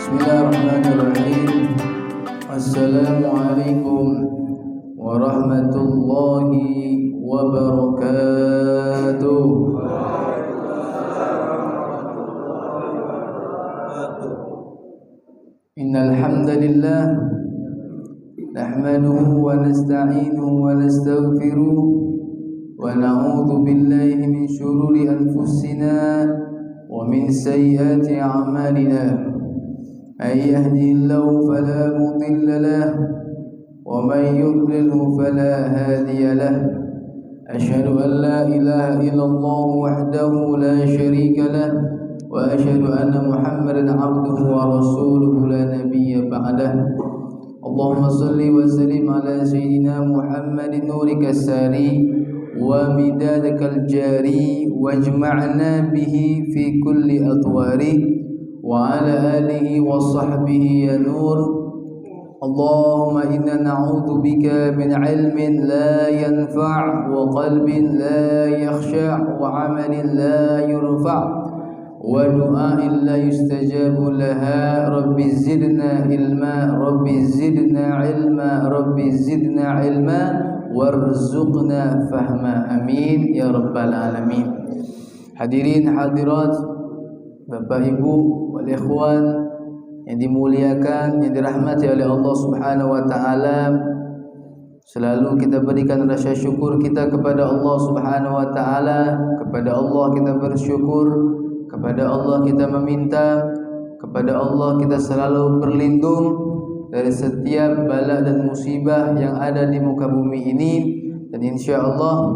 Bismillahirrahmanirrahim. Assalamualaikum warahmatullahi wabarakatuh. Innal hamdalillah nahmaduhu wa nasta'inuhu wa nastaghfiruh wa na'udzu billahi min shururi anfusina wa min sayyiati a'malina. من يهده الله فلا مضل له ومن يضلل فلا هادي له أشهد أن لا إله إلا الله وحده لا شريك له وأشهد أن محمدا عبده ورسوله لا نبي بعده اللهم صل وسلم على سيدنا محمد نورك الساري ومدادك الجاري واجمعنا به في كل أطواره وعلى آله وصحبه يا نور اللهم إنا نعوذ بك من علم لا ينفع وقلب لا يخشع وعمل لا يرفع ودعاء لا يستجاب لها رب زدنا علما رب زدنا علما رب زدنا علما وارزقنا فهما آمين يا رب العالمين. Hadirin hadirat, Bapak Ibu wal ikhwan yang dimuliakan, yang dirahmati oleh Allah Subhanahu wa taala, selalu kita berikan rasa syukur kita kepada Allah Subhanahu wa taala. Kepada Allah kita bersyukur, kepada Allah kita meminta, kepada Allah kita selalu berlindung dari setiap bala dan musibah yang ada di muka bumi ini. Dan insyaallah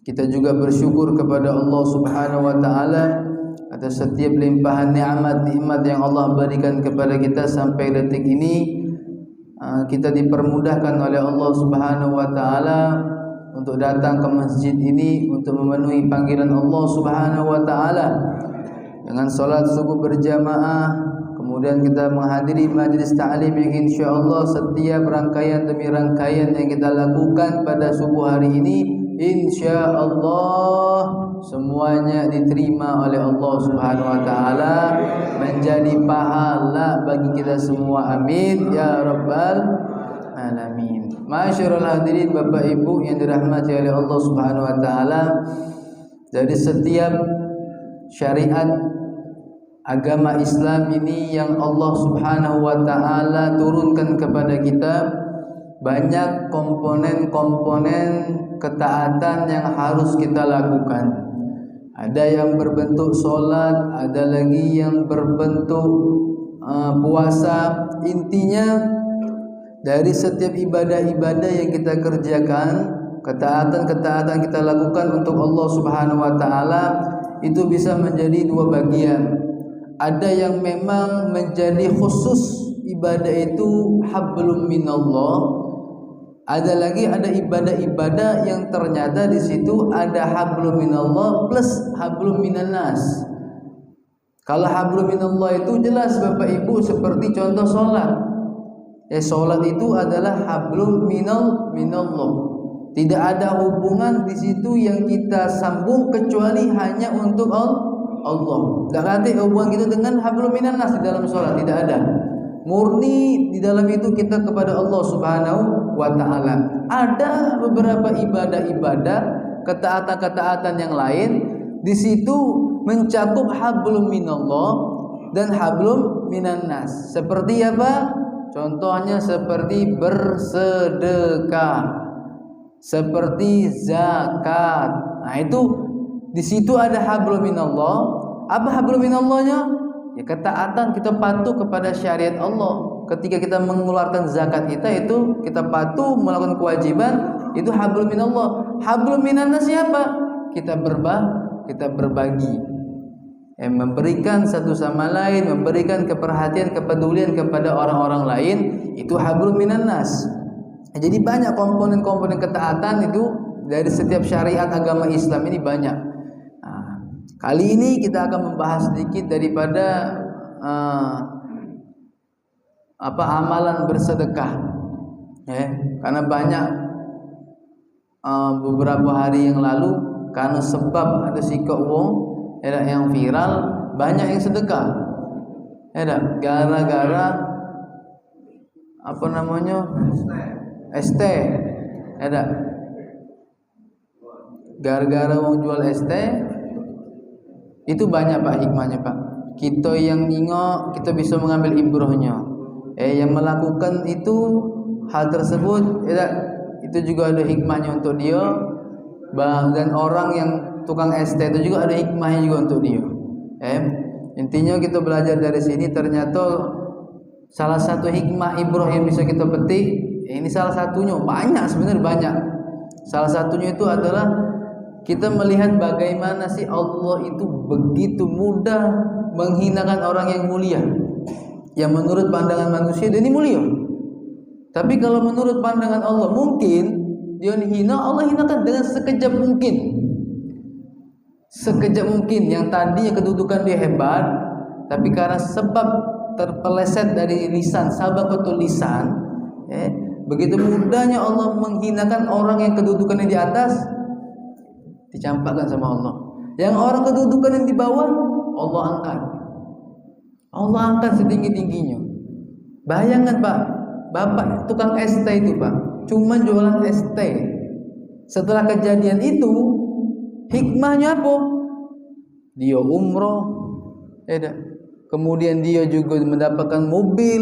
kita juga bersyukur kepada Allah Subhanahu wa taala atas setiap limpahan nikmat yang Allah berikan kepada kita sampai detik ini. Kita dipermudahkan oleh Allah Subhanahu wa taala untuk datang ke masjid ini untuk memenuhi panggilan Allah Subhanahu wa taala dengan salat subuh berjamaah, kemudian kita menghadiri majlis ta'lim yang insyaallah setiap rangkaian demi rangkaian yang kita lakukan pada subuh hari ini insyaallah semuanya diterima oleh Allah Subhanahu wa taala menjadi pahala bagi kita semua. Amin ya rabbal alamin. Masyarul hadirin, Bapak Ibu yang dirahmati oleh Allah Subhanahu wa taala, dari setiap syariat agama Islam ini yang Allah Subhanahu wa taala turunkan kepada kita, banyak komponen-komponen ketaatan yang harus kita lakukan. Ada yang berbentuk solat, ada lagi yang berbentuk puasa. Intinya dari setiap ibadah-ibadah yang kita kerjakan, ketaatan-ketaatan kita lakukan untuk Allah Subhanahu wa taala, itu bisa menjadi dua bagian. Ada yang memang menjadi khusus ibadah itu hablum minallah. Ada ibadah-ibadah yang ternyata di situ ada hablum minallah plus hablum minannas. Kalau hablum minallah itu jelas Bapak Ibu, seperti contoh salat. Salat itu adalah hablum minallah. Tidak ada hubungan di situ yang kita sambung kecuali hanya untuk Allah. Tidak ada hubungan kita dengan hablum minannas di dalam salat, tidak ada. Murni di dalam itu kita kepada Allah Subhanahu wa ta'ala. Ada beberapa ibadah-ibadah, ketaatan-ketaatan yang lain di situ mencakup hablum minallah dan hablum minannas. Seperti apa? Contohnya seperti bersedekah, seperti zakat. Nah, itu di situ ada hablum minallah. Apa hablum minallahnya? Ya, ketaatan, kita patuh kepada syariat Allah. Ketika kita mengeluarkan zakat kita, itu kita patuh melakukan kewajiban, itu hablum minallah. Hablum minannas siapa? Kita berbagi, memberikan satu sama lain, memberikan keperhatian, kepedulian kepada orang-orang lain, itu hablum minannas. Jadi banyak komponen-komponen ketaatan itu dari setiap syariat agama Islam ini banyak. Kali ini kita akan membahas sedikit daripada amalan bersedekah. Karena banyak beberapa hari yang lalu, karena sebab ada sikap wong yang viral, banyak yang sedekah. Ya dah, gara-gara apa namanya? ST. Ya dah. Gara-gara wong jual ST itu banyak Pak hikmahnya Pak. Kita yang nengok kita bisa mengambil ibrahnya. Yang melakukan itu hal tersebut ya dah, itu juga ada hikmahnya untuk dia. Dan orang yang tukang ST itu juga ada hikmahnya juga untuk dia. Intinya kita belajar dari sini ternyata salah satu hikmah ibrah yang bisa kita petik, ini salah satunya, banyak sebenarnya banyak. Salah satunya itu adalah kita melihat bagaimana sih Allah itu begitu mudah menghinakan orang yang mulia. Yang menurut pandangan manusia dia ini mulia. Tapi kalau menurut pandangan Allah mungkin dia dihina, Allah hinakan dengan sekejap mungkin. Sekejap mungkin. Yang tadinya kedudukan dia hebat, tapi karena sebab terpeleset dari lisan, sabab betul lisan, begitu mudahnya Allah menghinakan orang yang kedudukannya di atas, dicampakkan sama Allah. Yang orang kedudukan yang di bawah, Allah angkat. Allah angkat setinggi-tingginya. Bayangkan Pak, bapak tukang ST itu Pak, cuma jualan ST. Setelah kejadian itu, hikmahnya apa? Dia umroh, kemudian dia juga mendapatkan mobil,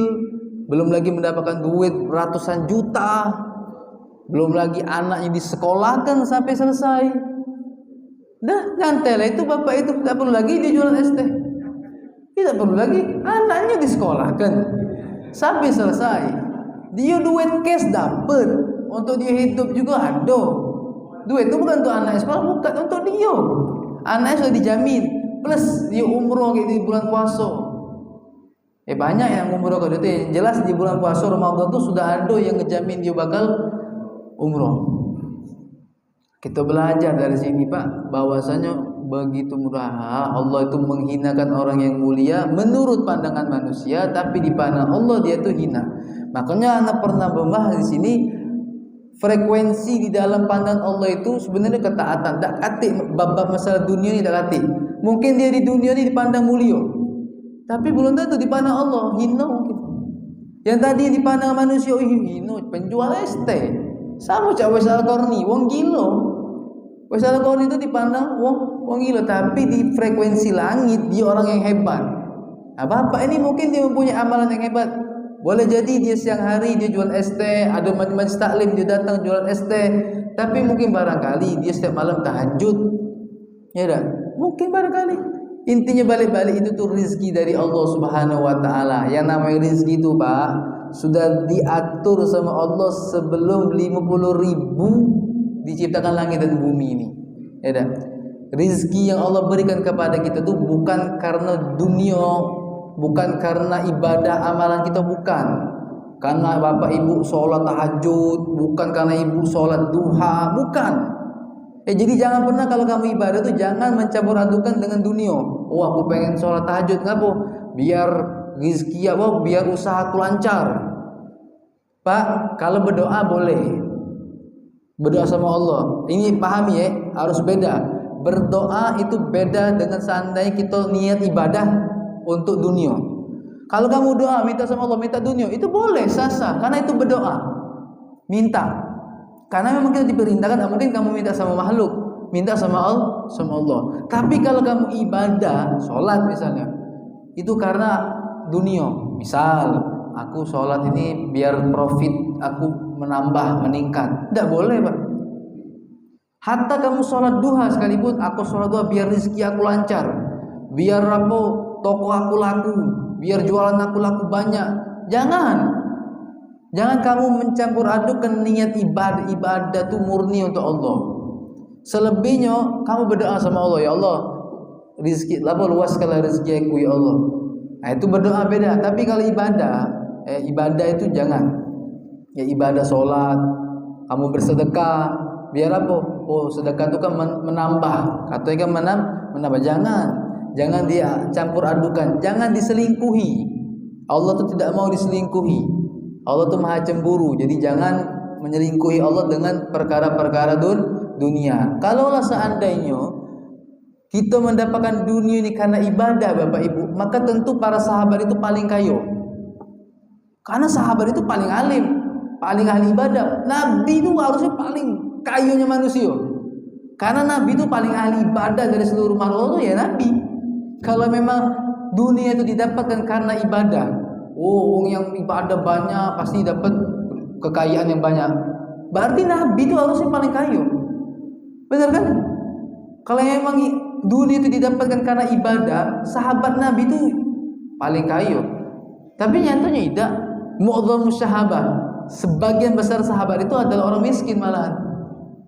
belum lagi mendapatkan duit ratusan juta, belum lagi anaknya disekolahkan sampai selesai. Dah nyantel itu bapak itu tidak perlu lagi dia jualan ST, tidak perlu lagi anaknya disekolahkan sampai selesai. Dia duit cash dapat, untuk dia hidup juga ada. Duit itu bukan untuk anak sekolah, bukan untuk dia. Anaknya sudah dijamin, plus dia umroh kayak di bulan puasa. Banyak yang umroh kalau itu jelas di bulan puasa Ramadan itu sudah ada yang ngejamin dia bakal umroh. Kita belajar dari sini Pak, bahwasanya begitu mudah Allah itu menghinakan orang yang mulia menurut pandangan manusia, tapi di pandangan Allah dia itu hina. Makanya anak pernah membahas di sini frekuensi di dalam pandangan Allah itu sebenarnya ketaatan. Tak atik bab masalah dunia ini tak atik. Mungkin dia di dunia ini dipandang mulia, tapi belum tentu dipandang Allah hina mungkin. Yang tadi dipandang manusia hina, penjual ST. Sama cak Wais Al-Qarni, wong gila. Wais Al-Qarni itu dipandang wong gila, tapi di frekuensi langit dia orang yang hebat. Nah, bapak ini mungkin dia mempunyai amalan yang hebat. Boleh jadi dia siang hari dia jual ST, ada majlis taklim dia datang jual ST, tapi mungkin barangkali dia setiap malam tahajud. Ya dah, mungkin barangkali. Intinya balik-balik itu tuh rezeki dari Allah Subhanahu wa taala. Yang namanya rezeki itu, Pak, sudah diatur sama Allah sebelum 50.000 diciptakan langit dan bumi ini. Ya dah. Rezeki yang Allah berikan kepada kita tuh bukan karena dunia, bukan karena ibadah amalan kita, bukan karena bapak ibu sholat tahajud, bukan karena ibu sholat duha, bukan. Jadi jangan pernah kalau kamu ibadah tuh jangan mencampur adukan dengan dunia. Oh, aku pengen sholat tahajud, ngapa? Biar rezeki apa? Biar usahaku lancar. Pak, kalau berdoa boleh, berdoa sama Allah. Ini pahami ya, harus beda. Berdoa itu beda dengan seandainya kita niat ibadah untuk dunia. Kalau kamu doa minta sama Allah, minta dunia, itu boleh sah-sah karena itu berdoa. Minta. Karena memang kita diperintahkan, mungkin kamu minta sama makhluk, minta sama Allah. Tapi kalau kamu ibadah, sholat misalnya, itu karena dunia. Misal, aku sholat ini biar profit aku menambah, meningkat. Tidak boleh, Pak. Hatta kamu sholat duha sekalipun, aku sholat duha biar rezeki aku lancar, biar toko aku laku, biar jualan aku laku banyak. Jangan kamu mencampur adukan niat ibadah itu murni untuk Allah. Selebihnya kamu berdoa sama Allah, ya Allah, rezeki luaskanlah rezeki aku ya Allah. Nah, itu berdoa beda. Tapi kalau ibadah itu jangan. Ya ibadah sholat, kamu bersedekah, biar apa? Oh, sedekah itu kan menambah. Katanya kan menambah. Jangan dia campur adukan, jangan diselingkuhi. Allah itu tidak mau diselingkuhi. Allah itu maha cemburu. Jadi jangan menyelingkuhi Allah dengan perkara-perkara dunia. Kalaulah seandainya kita mendapatkan dunia ini karena ibadah Bapak Ibu, maka tentu para sahabat itu paling kaya. Karena sahabat itu paling alim, paling ahli ibadah. Nabi itu harusnya paling kayanya manusia. Karena Nabi itu paling ahli ibadah dari seluruh makhluk ya Nabi. Kalau memang dunia itu didapatkan karena ibadah, orang yang ibadah banyak pasti dapat kekayaan yang banyak. Berarti Nabi itu harusnya paling kaya. Benar kan? Kalau memang dunia itu didapatkan karena ibadah, sahabat Nabi itu paling kaya. Tapi nyatanya tidak. Mu'dhamus sahabat, sebagian besar sahabat itu adalah orang miskin malahan.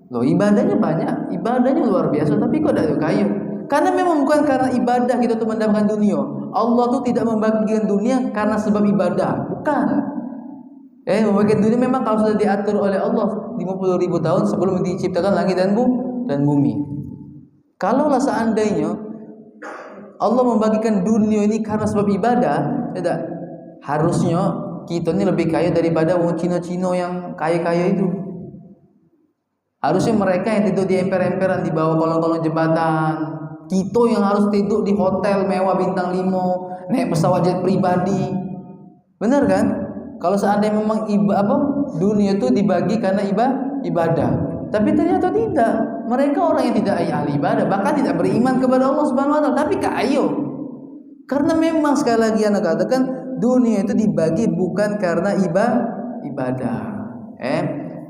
Loh, ibadahnya banyak, ibadahnya luar biasa, tapi kok tidak kaya? Karena memang bukan karena ibadah kita tuh mendapatkan dunia. Allah tuh tidak membagikan dunia karena sebab ibadah, bukan. Membagikan dunia memang kalau sudah diatur oleh Allah 50.000 tahun sebelum diciptakan langit dan bumi. Kalaulah seandainya Allah membagikan dunia ini karena sebab ibadah, tidak, harusnya kita ini lebih kaya daripada orang Cina-Cina yang kaya-kaya itu. Harusnya mereka yang tidur di emper-emperan di bawah kolong-kolong jembatan, kita yang harus tidur di hotel mewah bintang 5, naik pesawat jet pribadi. Benar kan? Kalau seandainya memang dunia itu dibagi karena ibadah. Tapi ternyata tidak. Mereka orang yang tidak ahli ibadah, bahkan tidak beriman kepada Allah Subhanahu wa taala, tapi kaya. Karena memang sekali lagi anak katakan dunia itu dibagi bukan karena ibadah.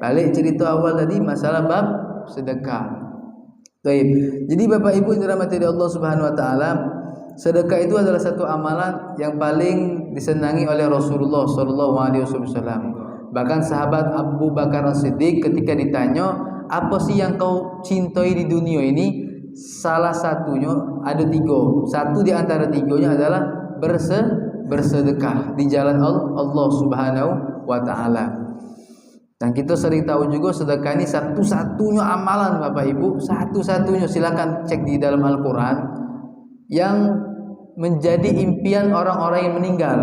Balik cerita awal tadi masalah bab sedekah. Baik. Jadi Bapak Ibu yang dirahmati Allah Subhanahu wa taala, sedekah itu adalah satu amalan yang paling disenangi oleh Rasulullah sallallahu alaihi wasallam. Bahkan sahabat Abu Bakar As-Siddiq ketika ditanya, "Apa sih yang kau cintai di dunia ini?" Salah satunya ada 3. Satu di antara 3-nya adalah bersedekah di jalan Allah Subhanahu wa taala. Dan kita sering tahu juga sedekah ini satu-satunya amalan Bapak Ibu, satu-satunya, silakan cek di dalam Al-Qur'an, yang menjadi impian orang-orang yang meninggal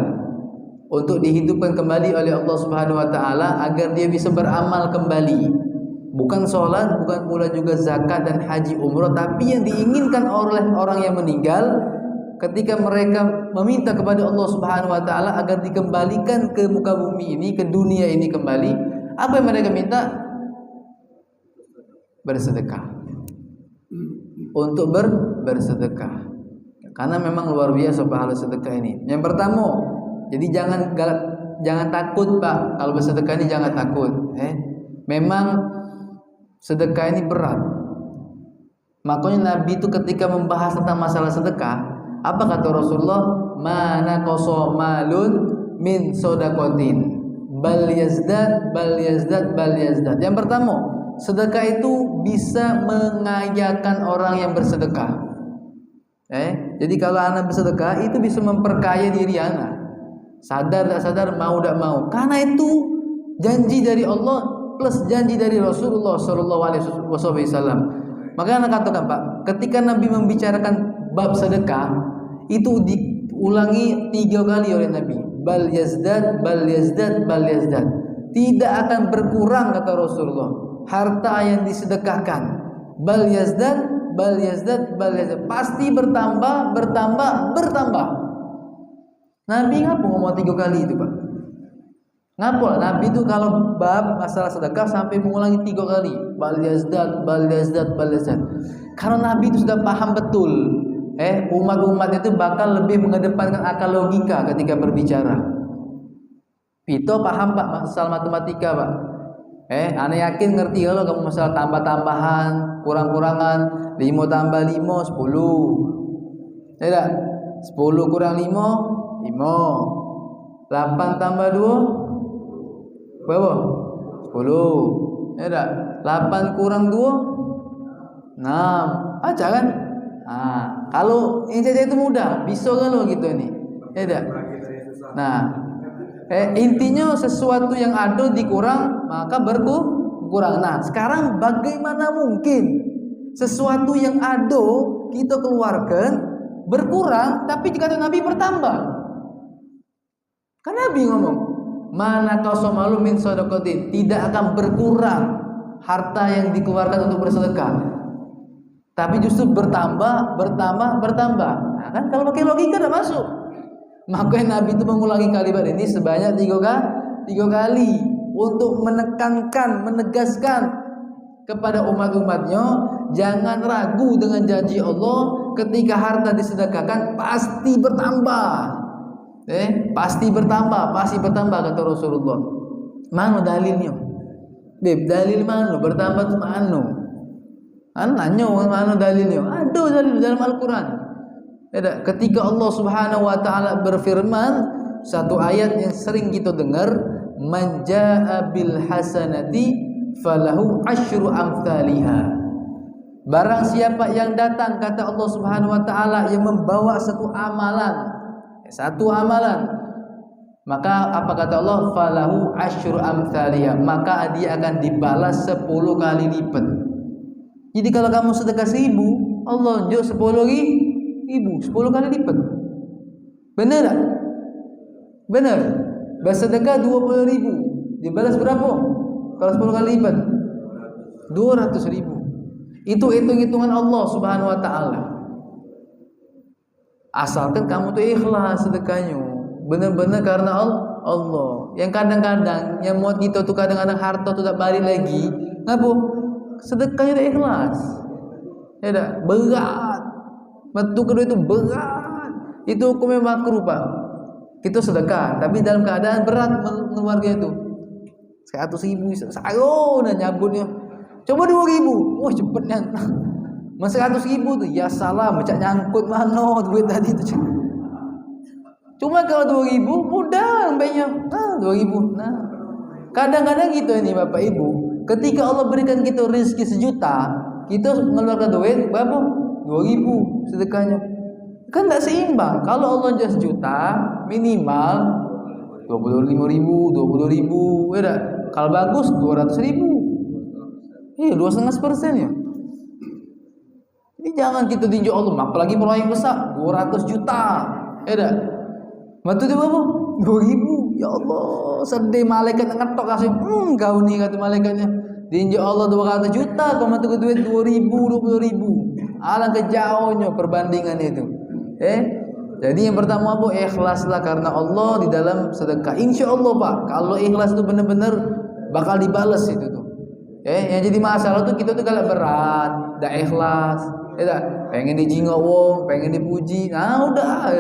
untuk dihidupkan kembali oleh Allah Subhanahu wa taala agar dia bisa beramal kembali. Bukan sholat, bukan pula juga zakat dan haji umrah, tapi yang diinginkan oleh orang yang meninggal ketika mereka meminta kepada Allah Subhanahu wa taala agar dikembalikan ke muka bumi ini, ke dunia ini kembali, apa yang mereka minta? Bersedekah. Untuk bersedekah. Karena memang luar biasa pahala sedekah ini. Yang pertama, jadi jangan takut Pak, kalau bersedekah ini jangan takut. Memang sedekah ini berat. Makanya Nabi itu ketika membahas tentang masalah sedekah, apa kata Rasulullah? Mana qaso malun min shadaqatin bal yazdad bal yazdad bal yazdad. Yang pertama, sedekah itu bisa mengayakan orang yang bersedekah. Jadi kalau anak bersedekah itu bisa memperkaya diri anak. Sadar tak sadar, mau tak mau. Karena itu janji dari Allah plus janji dari Rasulullah sallallahu alaihi wasallam. Maka anak katakan Pak, ketika Nabi membicarakan bab sedekah itu diulangi 3 kali oleh Nabi. Bal yazdad, bal yazdad, bal yazdad. Tidak akan berkurang kata Rasulullah harta yang disedekahkan. Bal yazdad, bal yazdad, bal yazdad. Pasti bertambah, bertambah, bertambah. Nabi ngapa ngomong 3 kali itu Pak? Ngapa? Nabi itu kalau bab masalah sedekah sampai mengulangi 3 kali. Bal yazdad, bal yazdad, bal yazdad. Karena Nabi itu sudah paham betul. Umat-umat itu bakal lebih mengedepankan akal logika ketika berbicara. Itu paham Pak masalah matematika Pak. Ane yakin ngerti kalau kamu masalah tambah-tambahan, kurang-kurangan, 5 tambah 5 10. Tidak? 10 kurang 5 5. 8 tambah 2 berapa? 10. Ya tak? 8 kurang 2 6. Baca kan? Kalau yang jajan itu mudah, bisa kan lo gitu nih. Ya tak? Nah, intinya sesuatu yang ada dikurang maka berkurang. Nah, sekarang bagaimana mungkin sesuatu yang ada kita keluarkan berkurang tapi jika Nabi bertambah? Kan Nabi ngomong, mana qasomalu min shadaqatin, tidak akan berkurang harta yang dikeluarkan untuk bersedekah. Tapi justru bertambah. Nah, kan kalau pakai logika tidak masuk. Maka Nabi itu mengulangi kalimat ini sebanyak 3 kali untuk menegaskan kepada umat-umatnya, jangan ragu dengan janji Allah, ketika harta disedekahkan pasti bertambah. Pasti bertambah kata Rasulullah. Mana dalilnya? Dalil mana? Bertambah tu mana? Nanya mana dalilnya? Ada dalil dalam Al-Quran. Ketika Allah Subhanahu wa taala berfirman, satu ayat yang sering kita dengar, man jaa bil hasanati falahu asyru amsalha. Barang siapa yang datang, kata Allah Subhanahu wa taala, yang membawa satu amalan, maka apa kata Allah? Falahu asyru amsalha, maka dia akan dibalas 10 kali lipat. Jadi kalau kamu sedekah 1.000, Allah unjuk 10.000, 10 kali lipat. Benar tak? Benar. Bersedekah 20.000, dibalas berapa? Kalau 10 kali lipat 200.000. Itu hitung-hitungan Allah Subhanahu wa taala. Asalkan kamu tuh ikhlas sedekahnya, benar-benar karena Allah. Yang kadang-kadang yang muat kita tuh kadang-kadang harta tuh tak balik lagi. Ngapa? Sedekahnya dah ikhlas. Ya dah, berat. Batu kedua itu berat. Itu hukumnya makruh, Pak. Kita sedekah, tapi dalam keadaan berat mengeluarkan itu. 100.000, sayur dan nyabutnya. Coba 2.000, wah cepetnya. Mas 100.000 tuh, ya salam, macam nyangkut mana duit tadi tu. Cuma kalau 2.000 mudah baiknya. 2.000. Nah, kadang-kadang gitu ini Bapak Ibu. Ketika Allah berikan kita rezeki 1 juta, kita mengeluarkan duit berapa? 2.000 sedekahnya. Kan tak seimbang. Kalau Allah jual 1 juta, minimal 25.000, 20.000, ya tak? Kalau bagus 200.000. 2,5% ya. Ini jangan kita tinjau Allah, apalagi proyek besar 200 juta. Ya tak? Matu tu berapa? 2.000. Ya Allah, sedih malaikat ngetok kasih. Kau ni kata malaikatnya. Tinjau Allah 200 juta, kau matu duit 2.000, 20.000. Alangkah jauhnya perbandingan itu. Jadi yang pertama apa? Ikhlaslah karena Allah di dalam sedekah. Insya Allah Pak, kalau ikhlas itu benar-benar bakal dibalas itu tuh. Yang jadi masalah tuh kita tuh kalau berat, dah ikhlas, pengen dijingok wong, pengen dipuji. Nah udah.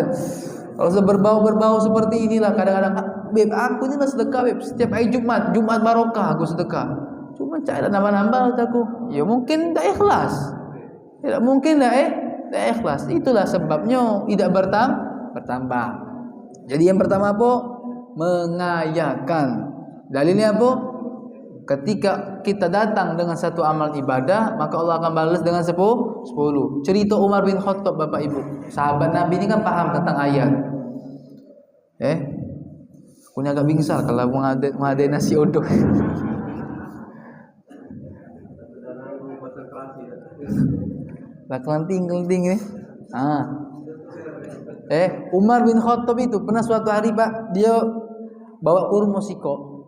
Kalau berbau seperti inilah kadang-kadang, beb aku ini lah sedekah beb. Setiap hari Jumat barokah aku sedekah. Cuma cari nambah-nambah aku. Ya mungkin dah ikhlas. Tidak mungkin dah ikhlas. Itulah sebabnya tidak bertambah. Jadi yang pertama apa? Mengayakan. Dalilnya apa? Ketika kita datang dengan satu amal ibadah, maka Allah akan balas dengan 10. Cerita Umar bin Khattab Bapak Ibu. Sahabat Nabi ini kan paham tentang ayat. Aku ni agak bingsal kalau mengadai nasi odok. Lah kelenting ni. Umar bin Khattab itu pernah suatu hari Pak, dia bawa kurma siko.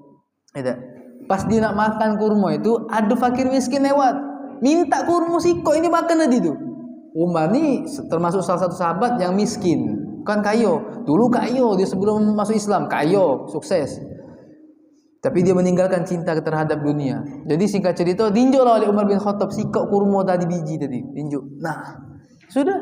Pas dia nak makan kurma itu, ada fakir miskin lewat, minta kurma siko ini makan tadi tu. Umar ni termasuk salah satu sahabat yang miskin, kan kayo. Dulu kayo dia sebelum masuk Islam, kayo, sukses. Tapi dia meninggalkan cinta terhadap dunia. Jadi singkat cerita, tinjaulah oleh Umar bin Khattab sikok kurma tadi biji tadi, tinjuk. Nah, sudah.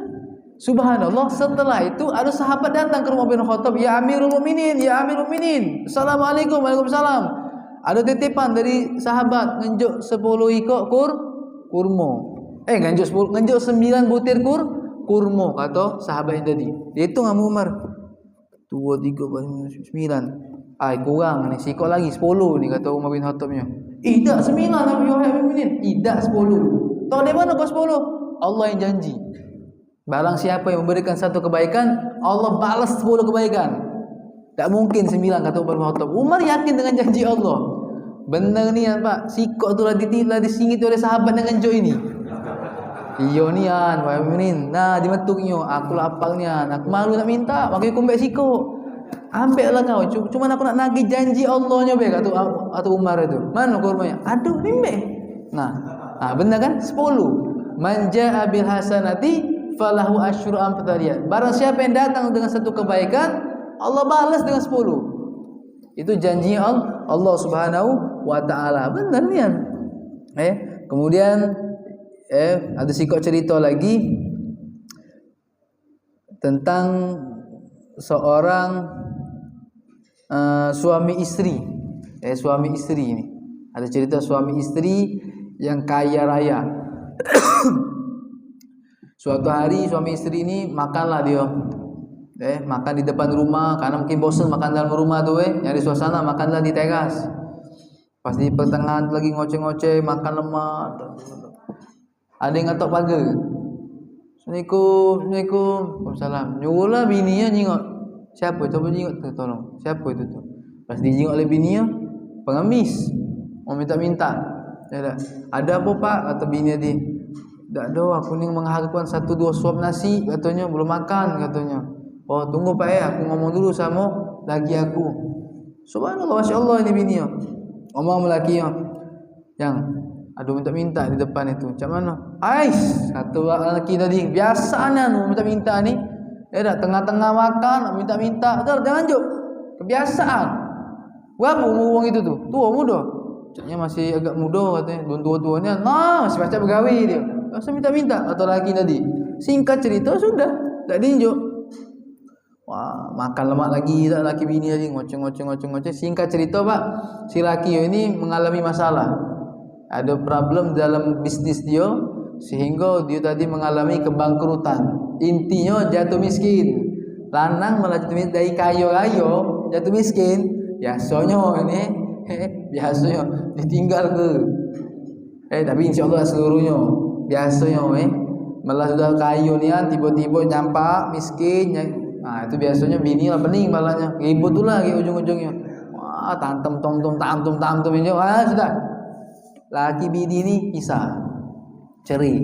Subhanallah, setelah itu ada sahabat datang ke rumah bin Khattab, ya Amirul Mukminin, ya Amirul Mukminin. Assalamualaikum, waalaikumsalam. Ada titipan dari sahabat ngenjuk 10 ikok kurma. Ngenjuk 9 butir kurma kata sahabat yang tadi. Dia hitung sama Umar. 2 3 4 9. Kurang ni, sikok lagi 10 ni kata Umar bin Khattabnya. Tak 9 Nabi Muhammad. Tak 10. Tahu dari mana kau 10? Allah yang janji. Barang siapa yang memberikan satu kebaikan, Allah balas 10 kebaikan. Tak mungkin 9 kata Umar bin Khattab. Umar yakin dengan janji Allah. Benar ni Pak, sikok tu lah disingit oleh sahabat dengan jo ini. Iyo nian, wahai nah dimetuknya, aku lapang nian, aku malu nak minta, makanya aku ambil sikok. Ambil lah kau, cuma aku nak nagih janji Allahnya be kata Umar itu. Mana kurmanya? Aduh, nimbe. Nah, benar kan? 10. Man jaa bil hasanati falahu asyru amthaliha. Barang siapa yang datang dengan satu kebaikan, Allah balas dengan 10. Itu janji Allah Subhanahu wa taala. Benar ni kan? Kemudian ada sikap cerita lagi tentang seorang suami isteri. Suami isteri ini. Ada cerita suami isteri yang kaya raya. Suatu hari suami isteri ini makanlah dia. Makan di depan rumah karena mungkin bosan makan dalam rumah tu nyari suasana, makanlah di teras. Pas di pertengahan lagi ngoceh-ngoceh makan lemak. Ada yang ngatok pagar. Assalamualaikum. Waalaikumsalam. Nyuruhlah bininya jingok. Siapa? Coba jingok tu tolong. Siapa itu tu? Pas dijingok oleh bininya, pengemis. Mau minta-minta. Ya, ada apa pak? Kata bini dia. Tak ada, aku ni mengharapkan 1-2 suap nasi katanya, belum makan katanya. Oh tunggu pak aku ngomong dulu sama laki aku. Subhanallah, Masya Allah ini bini ngomong sama laki yang aduh minta-minta di depan itu. Macam mana? Ais, kata laki tadi, biasanya minta-minta ni. Dah tengah-tengah makan minta-minta. Jangan juk. Kebiasaan. Berapa umur orang itu tu? Tua muda? Caknya masih agak muda katanya. Belum tua-tuanya. Nah, masih macam bergawi dia. Masa minta-minta atau laki tadi. Singkat cerita sudah, tak diinjuk. Wah, makan lemak lagi tak laki bini tadi ngoceh. Singkat cerita pak, si laki ini mengalami masalah. Ada problem dalam bisnis dia sehingga dia tadi mengalami kebangkrutan. Intinya jatuh miskin. Lanang malah jatuh miskin dari kaya-kaya jatuh miskin. Biasanya ini biasanya ditinggal ke. Tapi insya-Allah seluruhnya biasanya malah sudah kaya ni kan tiba-tiba nyampak miskin. Itu biasanya bini lah pening balanya. Ribut tu lah ujung-ujungnya. Wah, tantum ini. Sudah. Laki bini ni kisah. Cerai.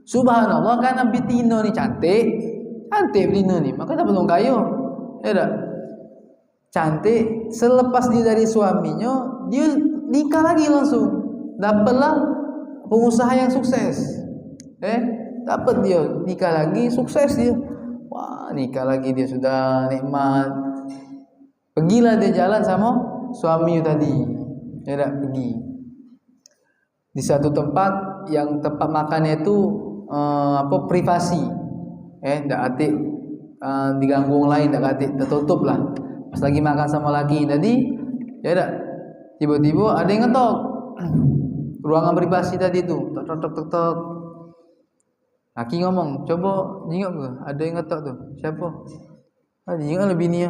Subhanallah karena betina ni cantik betina ni. Maka dapat orang kaya. Ya tak? Cantik. Selepas dia dari suaminya, dia nikah lagi langsung. Dapatlah pengusaha yang sukses. Dapat dia nikah lagi, sukses dia. Wah, nikah lagi dia sudah nikmat. Pergilah dia jalan sama suami tadi. Ya tak? Pergi di satu tempat yang tempat makannya itu privasi. Tak atik diganggu orang lain, tak atik tertutup lah. Pas lagi makan sama laki tadi, ya tak? Tiba-tiba ada yang ngetok ruangan privasi tadi tu. Tok. Laki ngomong, coba jingok ke? Ada yang ngetok tu. Siapa? Jingok lah bini.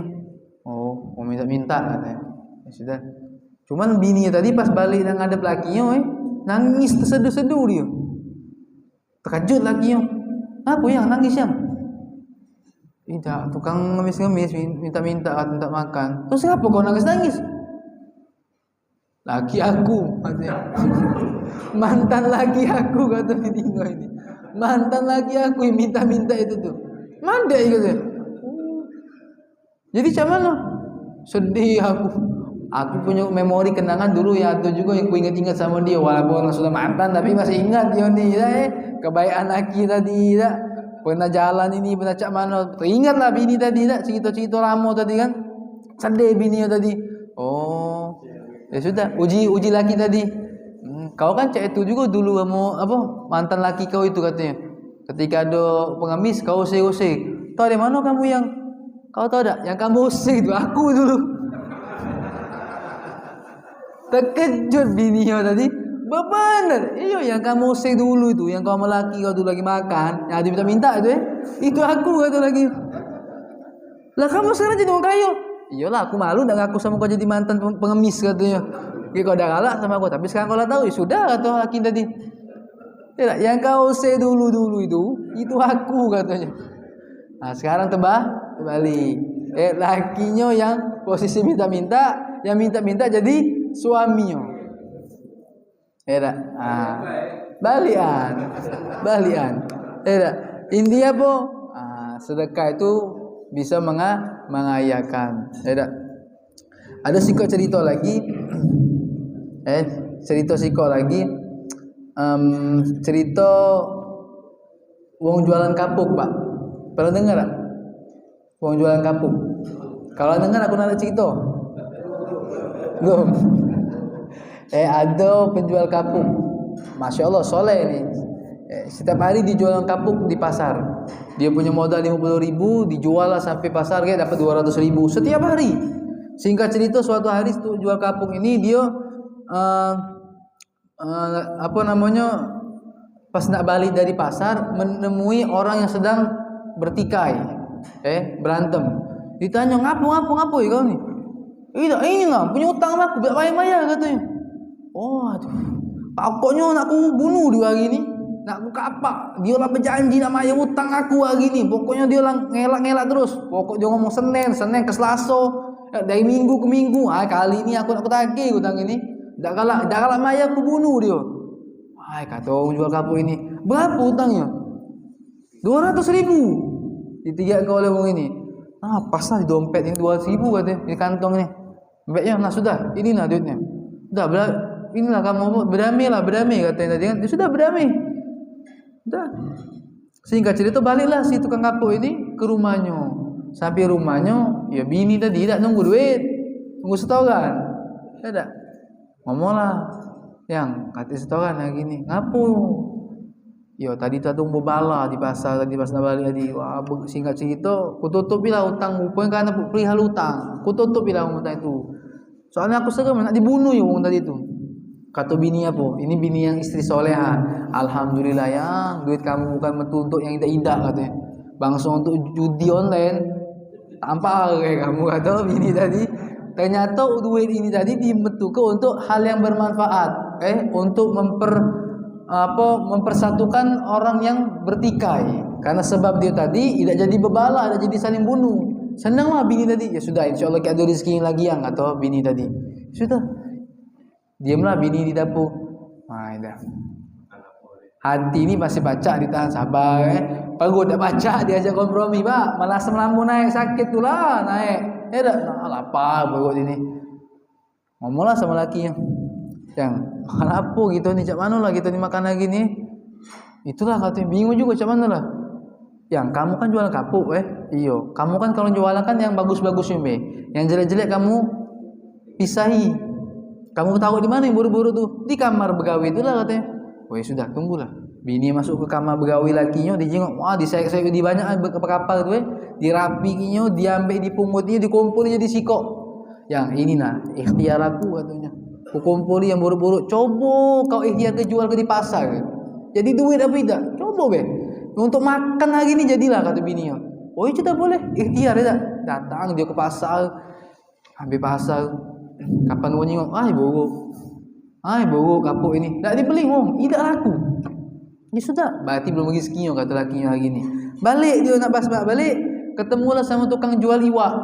Oh, mau minta-minta katanya. Ya sudah. Cuman bini tadi pas balik dan ngadep lakinya nangis terseduh-seduh dia. Terkejut lakinya. Apa yang nangis yang? Tidak, tukang ngemis-ngemis minta-minta makan. Terus kenapa kau nangis-nangis? Laki aku katanya. Mantan laki aku kata bini ini. Mantan laki aku yang minta-minta itu tuh. Mandek katanya. Jadi macam mana? Sedih aku. Aku punya memori kenangan dulu ya, itu juga yang ku ingat-ingat sama dia walaupun sudah mantan tapi masih ingat dia ni kebaikan laki tadi tak. Pernah jalan ini, pernah cak mana. Teringatlah bini tadi tak, cerita-cerita lama tadi kan. Sedih bini tadi. Oh. Ya sudah, uji laki tadi. Kau kan cak itu juga dulu sama mantan laki kau itu katanya. Ketika ada pengemis kau usir-usir. Tahu dari mana kamu yang kau tahu tak? Yang kamu usir itu aku dulu. Terkejut bininya tadi. Benar. Iyo yang kamu usir dulu itu, yang kau sama laki kau dulu lagi makan, yang dia minta itu itu aku kata lagi. Lah kamu sekarang jadi orang kaya. Iyalah aku malu dah ngaku sama kau jadi mantan pengemis katanya. Kau dah galak sama aku, tapi sekarang kau dah tahu, ya sudah kata laki tadi. Ya, yang kau usir dulu itu aku katanya. Nah sekarang terbalik. Lakinya yang posisi minta-minta, yang minta-minta jadi suaminya. Tak? Balian. Tak? Intinya apa? Sedekah itu bisa mengayakan. Tak? Ada sikap cerita lagi. Cerita sikap lagi. cerita wong jualan kapuk, Pak. Pernah dengar tak? Wong jualan kapuk. Kalau dengar aku nak cerita. Belum. Ada penjual kapuk. Masya Allah, soleh ini. Setiap hari dijual kapuk di pasar. Dia punya modal 50.000, dijual lah sampai pasar dia dapat 200.000 setiap hari. Singkat cerita, suatu hari jual kapuk ini dia pas nak balik dari pasar menemui orang yang sedang bertikai, berantem. Ditanya, ngapu ya kau ni? Ini lah punya utang aku, biar bayar katanya. Oh, aduh. Pokoknya nak aku bunuh dia hari ni. Nak aku kapak. Dia lah berjanji nak bayar utang aku hari ni. Pokoknya dia lah ngelak-ngelak terus. Pokok dia ngomong Senin ke Selasa, dari minggu ke minggu. Kali ni aku nak tagih utang ini. Dak kalah bayar aku bunuh dia. Kata orang jual kapuk ini, berapa hutangnya? 200.000. Ditigak kau oleh orang ini. Pasal di dompet ini 200.000 katanya, di kantong ni. Baiknya, nah sudah, ini lah duitnya. Dah, inilah kamu berdamai katanya tadi kan. Dia sudah berdamai. Dah. Singkat cerita baliklah si tukang kapuk ini ke rumahnya. Sampai rumahnya, ya bini tadi tak nunggu duit, tunggu setoran. Tak. Ngomonglah, yang kata setoran lagi ni, ngapu? Yo tadi tunggu bala di pasar tadi pas nak balik tadi. Wah, singkat cerita, ku tutupilah hutang pun kan perihal hutang. Ku tutupilah hutang itu. Soalnya aku seram nak dibunuh ya orang tadi tu. Kata bini apa? Ini bini yang istri soleha. Alhamdulillah ya, duit kamu bukan untuk yang indah katanya. Bangsa untuk judi online. Tampak kayak kamu kata bini tadi. Ternyata duit ini tadi dimetukan untuk hal yang bermanfaat, untuk mempersatukan orang yang bertikai. Karena sebab dia tadi tidak jadi bebala, tidak jadi saling bunuh. Senanglah bini tadi. Ya sudah, insyaallah kita ada rezeki lagi yang atau bini tadi. Sudah. Diamlah bini di dapur. Dah. Hati ni masih baca ditahan sabar Pagut tak baca diajak kompromi, Pak. Malah asam lambung naik sakit tu lah, naik. Dah lapar perut ini. Ngomonglah sama laki yang kenapa gitu ni, cak mana lah kita ni makan lagi ni. Itulah katanya, bingung juga cak mana lah. Yang kamu kan jualan kapuk iyo. Kamu kan kalau jualan kan yang bagus-bagus ni, yang jelek-jelek kamu pisahi. Kamu tahu di mana yang buru-buru tu? Di kamar begawi itulah katanya. Sudah, tunggulah. Bini masuk ke kamar begawi lakinya, dijengok, wah disayuk-sayuk di banyak kapal tu dirapikinya, diambil dipungutnya, dikumpulnya jadi sikok. Yang ini nah, ikhtiar aku katanya. Aku kumpuli yang buruk-buruk. Coba kau ikhtiar ke jual ke di pasar. Jadi duit apa tidak? Coba untuk makan hari ni jadilah kata bininya. Itu tak boleh. Ikhtiar tak? Datang dia ke pasar. Ambil pasar. Kapan orang tengok, buruk kapuk ini. Tak dibeli wong, tidak laku. Ya sudah, berarti belum rezekinya kata lakinya hari ni. Balik dia nak basbak balik, ketemulah sama tukang jual iwak.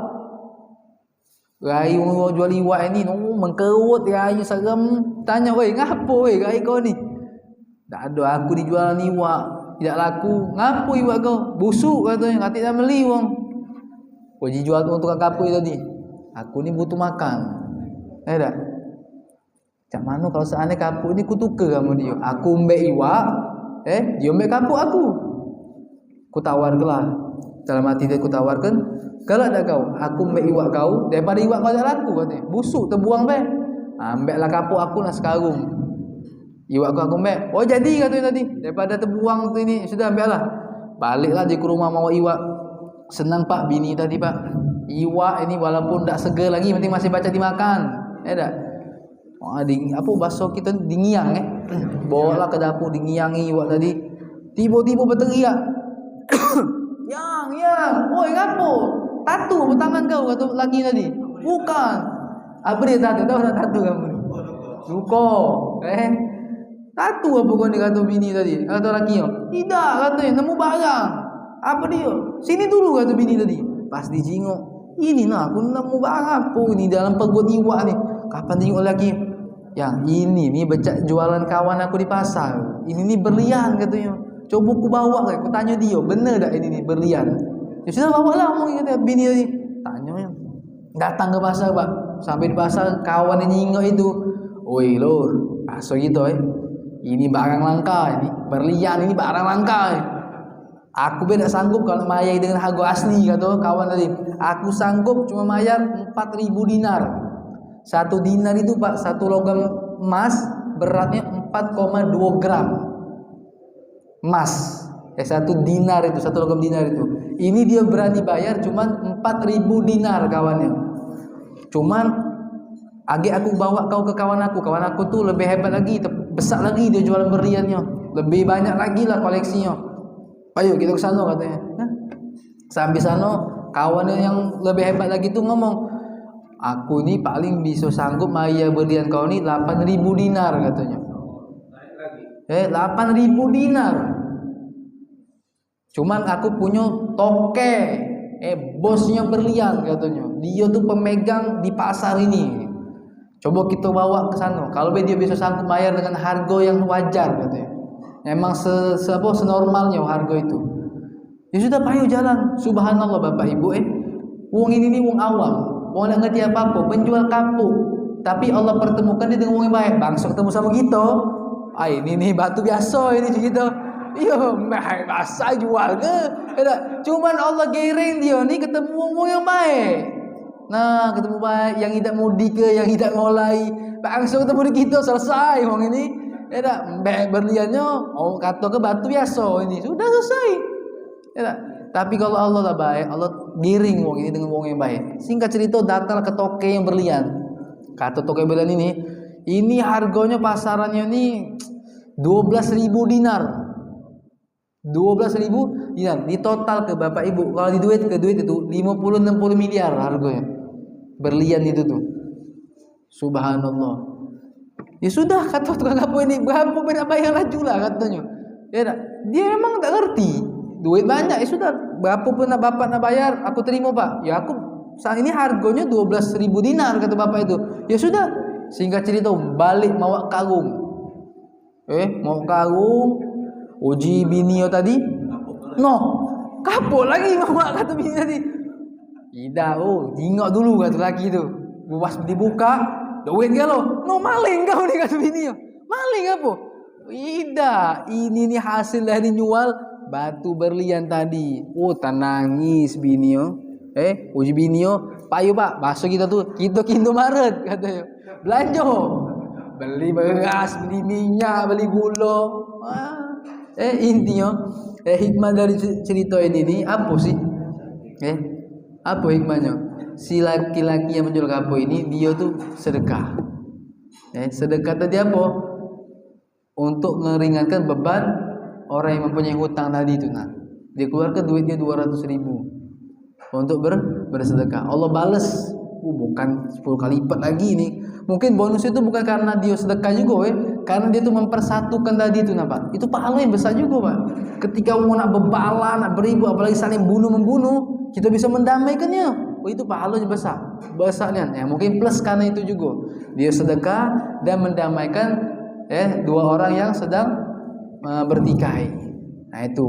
Rai orang jual iwak ini, mengkerut raya seram. Tanya, ngapo rai kau ni? Tak ada, aku dijual iwak, tidak laku. Ngapo iwak kau? Busuk katanya, katik dah beli wong. Jual tu tukang kapuk tadi. Aku ni butuh makan. Tak? Macam mana kalau seandainya kapuk ni kutukar kamu dia? Aku ambil iwak, dia ambil kapuk aku. Ku tawarkanlah. Dalam hati dia ku tawarkan, kalau tak kau, aku ambil iwak kau, daripada iwak kau tak laku katanya. Busuk terbuang ambillah kapuk aku nak sekarung. Iwak aku ambil. Jadi katanya tadi, daripada terbuang tu ini, sudah ambillah. Baliklah dia ke rumah mau iwak. Senang Pak bini tadi, Pak. Iwak ini walaupun tak segar lagi, penting masih baca dimakan. Tak? Bahasa kita dingiang bawalah ke dapur dingiangi iwak tadi. Tiba-tiba berteriak. yang ngapo? Tatu bertangan kau kata laki tadi. Bukan. Apa dia tatu? Tahu tak tatu kamu ni? Luka. Tatu apa kau ni kata bini tadi? Kata laki tidak katanya nemu barang. Apa dia? Sini dulu kata bini tadi. Pas dijingok. Ini nah aku nemu barang apa ni dalam perut iwak ni. Kapan tengok lagi? Yang ini ni becak jualan kawan aku di pasar. Ini ni berlian katanya. Coba aku bawa aku tanya dia, benar tak ini ni berlian? Ya sudah bawalah orang kata bini tadi. Tanya yang datang ke pasar, Pak. Sampai di pasar kawan yang nyingok itu. Lor, pasal gitu Ini barang langka, ini berlian, ini barang langka. Aku tidak sanggup kalau mayai dengan harga asli, kata kawan tadi. Aku sanggup cuma mayar 4.000 dinar. 1 dinar itu Pak, 1 logam emas beratnya 4,2 gram emas. 1 dinar itu, 1 logam dinar itu. Ini dia berani bayar cuma 4.000 dinar kawannya. Cuman aku bawa kau ke kawan aku tuh lebih hebat lagi, besar lagi dia jualan berliannya, lebih banyak lagi lah koleksinya. Ayo kita ke sana katanya. Sampai sana kawannya yang lebih hebat lagi tuh ngomong, aku ini paling bisa sanggup mayar berlian kau ini 8.000 dinar katanya. 8.000 dinar. Cuman aku punya toke, bosnya berlian katanya. Dia tuh pemegang di pasar ini. Coba kita bawa ke sana. Kalau dia bisa sanggup bayar dengan harga yang wajar katanya. Memang senormalnya harga itu. Ya sudah, payo jalan. Subhanallah Bapak Ibu, wong ini nih wong awam, wong enggak ngerti apa-apa, penjual kapuk. Tapi Allah pertemukan dia dengan wong yang baik. Bangsa ketemu sama kita. Ini nih batu biasa ini gitu. Iya, masa jual ke? Cuman Allah giring dia nih ketemu wong yang baik. Nah, ketemu baik, yang tidak mudi ke, yang tidak mulai. Bangsa ketemu di kita, selesai wong ini. Berliannya, kata ke batu biasa ini. Sudah selesai. Tapi kalau Allah lah baik, Allah giring wong ini dengan wong yang baik. Singkat cerita, datang ke toke yang berlian. Kata toke berlian ini harganya pasarannya ini 12.000 dinar. 12.000 dinar. Di total ke Bapak Ibu, kalau di duit itu 50-60 miliar harganya. Berlian itu tuh. Subhanallah. Ya sudah, kata tukang kapuk ini, berapa beda bayar lah katanya. Dia memang tak ngerti. Duit banyak, ya sudah, berapa pun bapak nak bayar, aku terima Pak. Ya aku saat ini harganya 12.000 dinar kata bapak itu. Ya sudah, singkat cerita balik mau karung. Mau karung, uji binio tadi. No, kapuk lagi mama kata bini tadi. Tidak, tengok dulu kata laki itu. Pas dibuka, duit gak lo? No, maling kau nih kata bini. Maling apa? Tidak, ini nih hasil dari nyual batu berlian tadi. Tanangis binio. Uji binio, payo Pak, bahasa kita tuh, kita Indomaret katanya. Belanja. Beli beras, beli minyak, beli gula. Intinya, hikmah dari cerita ini apa sih? Apa hikmahnya? Si laki-laki yang menjual kapuk ini, dia tuh sedekah. Sedekah tadi apa? Untuk meringankan beban orang yang mempunyai hutang tadi itu. Dia keluarkan duitnya 200.000 untuk bersedekah. Allah balas, bukan 10 kali lipat lagi nih. Mungkin bonus itu bukan karena dia sedekah juga, karena dia tuh mempersatukan tadi itu, Pak. Itu pahala yang besar juga, Pak. Ketika mau nak berbala, nak beribu, apalagi saling bunuh-membunuh, kita bisa mendamaikannya. Itu pahalanya besarnya. Ya, mungkin plus karena itu juga dia sedekah dan mendamaikan dua orang yang sedang bertikai. Nah itu.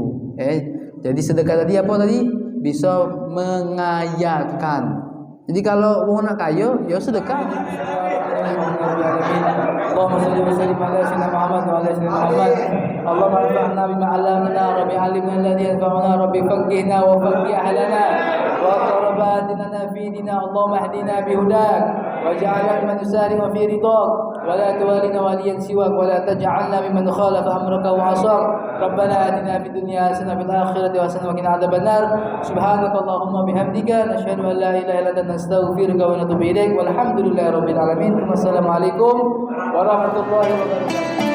Jadi sedekah tadi apa tadi? Bisa mengayakan. Jadi kalau mau nak kaya, ya sedekah. Allahumma shalli wa sallim ala sayyidina Muhammad wa ala sayyidina Muhammad. Allahumma anfa'na bima 'allamtana wa bi 'ilmina alladhi yanfa'una rabbi faqqihna wa faqqih ahlana wa qarabatina fi dinina. Allahumma ihdina bi hudak waj'alna mimman yusari'u fi ridak wa la tuwallina waliyan siwak wa la taj'alna mimman khalafa amraka wa 'asaq. Rabbana atina fid dunya hasanah wa fil akhirati hasanah wa qina adzabannar. Subhanakallahumma bihamdika nashhadu an la ilaha illa anta nastaghfiruka wa natubu ilaik. Walhamdulillahirabbil alamin. Wassalamualaikum warahmatullahi wabarakatuh.